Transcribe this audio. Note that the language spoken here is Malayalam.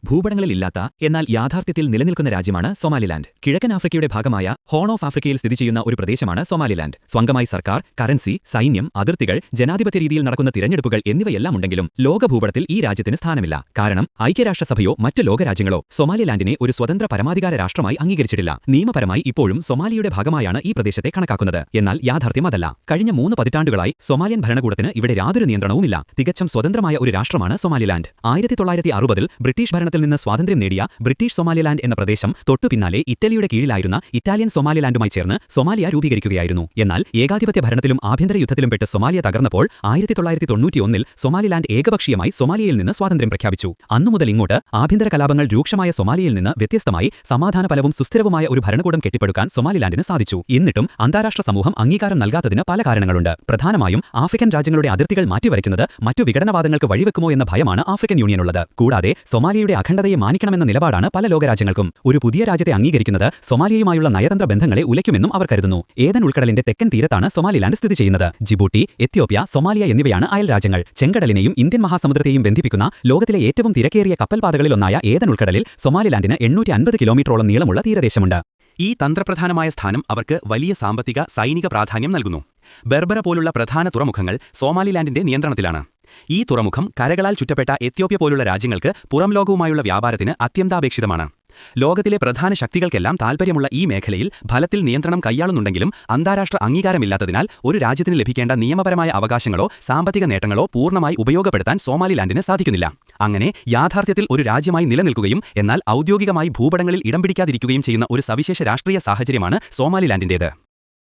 ഭൂപടങ്ങളിലില്ലാത്ത എന്നാൽ യാഥാർത്ഥ്യത്തിൽ നിലനിൽക്കുന്ന രാജ്യമാണ് സൊമാലിലാൻഡ്. കിഴക്കൻ ആഫ്രിക്കയുടെ ഭാഗമായ ഹോൺ ഓഫ് ആഫ്രിക്കയിൽ സ്ഥിതി ചെയ്യുന്ന ഒരു പ്രദേശമാണ് സൊമാലിലാൻഡ്. സ്വന്തമായി സർക്കാർ, കറൻസി, സൈന്യം, അതിർത്തികൾ, ജനാധിപത്യ രീതിയിൽ നടക്കുന്ന തിരഞ്ഞെടുപ്പുകൾ എന്നിവയെല്ലാം ഉണ്ടെങ്കിലും ലോക ഭൂപടത്തിൽ ഈ രാജ്യത്തിന് സ്ഥാനമില്ല. കാരണം ഐക്യരാഷ്ട്രസഭയോ മറ്റ് ലോകരാജ്യങ്ങളോ സൊമാലിലാൻഡിനെ ഒരു സ്വതന്ത്ര പരമാധികാര രാഷ്ട്രമായി അംഗീകരിച്ചിട്ടില്ല. നിയമപരമായി ഇപ്പോഴും സൊമാലിയുടെ ഭാഗമായാണ് ഈ പ്രദേശത്തെ കണക്കാക്കുന്നത്. എന്നാൽ യാഥാർത്ഥ്യം അതല്ല. കഴിഞ്ഞ 3 പതിറ്റാണ്ടുകളായി സൊമാലിയൻ ഭരണകൂടത്തിന് ഇവിടെ യാതൊരു നിയന്ത്രണവുമില്ല. തികച്ചും സ്വതന്ത്രമായ ഒരു രാഷ്ട്രമാണ് സൊമാലിലാൻഡ്. 1960-ൽ ബ്രിട്ടീഷ് ഭരണത്തിൽ നിന്ന് സ്വാതന്ത്ര്യം നേടിയ ബ്രിട്ടീഷ് സൊമാലിലാൻഡ് എന്ന പ്രദേശം തൊട്ടുപിന്നാലെ ഇറ്റലിയുടെ കീഴിലായിരുന്ന ഇറ്റാലിയൻ സൊമാലിലാൻഡുമായി ചേർന്ന് സൊമാലിയ രൂപീകരിക്കുകയായിരുന്നു. എന്നാൽ ഏകാധിപത്യ ഭരണത്തിലും ആഭ്യന്തര യുദ്ധത്തിലും പെട്ട് സൊമാലിയ തകർന്നപ്പോൾ 1991-ൽ സൊമാലിലാൻഡ് ഏകപക്ഷീയമായി സൊമാലിയയിൽ നിന്ന് സ്വാതന്ത്ര്യം പ്രഖ്യാപിച്ചു. അന്നുമുതൽ ഇങ്ങോട്ട് ആഭ്യന്തര കലാപങ്ങൾ രൂക്ഷമായ സൊമാലിയയിൽ നിന്ന് വ്യത്യസ്തമായി സമാധാനപരവും സുസ്ഥിരവുമായ ഒരു ഭരണകൂടം കെട്ടിപ്പടുക്കാൻ സൊമാലിലാൻഡിന് സാധിച്ചു. എന്നിട്ടും അന്താരാഷ്ട്ര സമൂഹം അംഗീകാരം നൽകാത്തതിന് പല കാരണങ്ങളുണ്ട്. പ്രധാനമായും ആഫ്രിക്കൻ രാജ്യങ്ങളുടെ അതിർത്തികൾ മാറ്റിവരയ്ക്കുന്നത് മറ്റു വിഘടനവാദങ്ങൾക്ക് വഴിവെക്കുമോ എന്ന ഭയമാണ് ആഫ്രിക്കൻ യൂണിയനുള്ളത്. കൂടാതെ സൊമാലിയയുടെ അഖണ്ഡതയെ മാനിക്കണമെന്ന നിലപാടാണ് പല ലോകരാജ്യങ്ങൾക്കും. ഒരു പുതിയ രാജ്യത്തെ അംഗീകരിക്കുന്നത് സൊമാലിയയുമായുള്ള നയതന്ത്ര ബന്ധങ്ങളെ ഉലയ്ക്കുമെന്നും അവർ കരുതുന്നു. ഏദൻ ഉൾക്കടലിന്റെ തെക്കൻ തീരത്താണ് സൊമാലിലാൻഡ് സ്ഥിതി ചെയ്യുന്നത്. ജിബൂട്ടി, എത്യോപ്യ, സൊമാലിയ എന്നിവയാണ് അയൽ രാജ്യങ്ങൾ. ചെങ്കടലിനെയും ഇന്ത്യൻ മഹാസമുദ്രത്തെയും ബന്ധിപ്പിക്കുന്ന ലോകത്തിലെ ഏറ്റവും തിരക്കേറിയ കപ്പൽപാതകളിലൊന്നായ ഏദൻ ഉൾക്കടലിൽ സൊമാലിലാൻഡിന് 850 കിലോമീറ്ററോളം നീളമുള്ള തീരദേശമുണ്ട്. ഈ തന്ത്രപ്രധാനമായ സ്ഥാനം അവർക്ക് വലിയ സാമ്പത്തിക, സൈനിക പ്രാധാന്യം നൽകുന്നു. ബെർബറ പോലുള്ള പ്രധാന തുറമുഖങ്ങൾ സോമാലിലാൻഡിന്റെ നിയന്ത്രണത്തിലാണ്. ഈ തുറമുഖം കരകളാൽ ചുറ്റപ്പെട്ട എത്യോപ്യ പോലുള്ള രാജ്യങ്ങൾക്ക് പുറം ലോകവുമായുള്ള വ്യാപാരത്തിന് അത്യന്താപേക്ഷിതമാണ്. ലോകത്തിലെ പ്രധാന ശക്തികൾക്കെല്ലാം താൽപ്പര്യമുള്ള ഈ മേഖലയിൽ ഫലത്തിൽ നിയന്ത്രണം കൈയാളുന്നുണ്ടെങ്കിലും അന്താരാഷ്ട്ര അംഗീകാരമില്ലാത്തതിനാൽ ഒരു രാജ്യത്തിന് ലഭിക്കേണ്ട നിയമപരമായ അവകാശങ്ങളോ സാമ്പത്തിക നേട്ടങ്ങളോ പൂർണ്ണമായി ഉപയോഗപ്പെടുത്താൻ സോമാലിലാൻഡിന് സാധിക്കുന്നില്ല. അങ്ങനെ യാഥാർത്ഥ്യത്തിൽ ഒരു രാജ്യമായി നിലനിൽക്കുകയും എന്നാൽ ഔദ്യോഗികമായി ഭൂപടങ്ങളിൽ ഇടം പിടിക്കാതിരിക്കുകയും ചെയ്യുന്ന ഒരു സവിശേഷ രാഷ്ട്രീയ സാഹചര്യമാണ് സോമാലിലാൻഡിന്റേത്.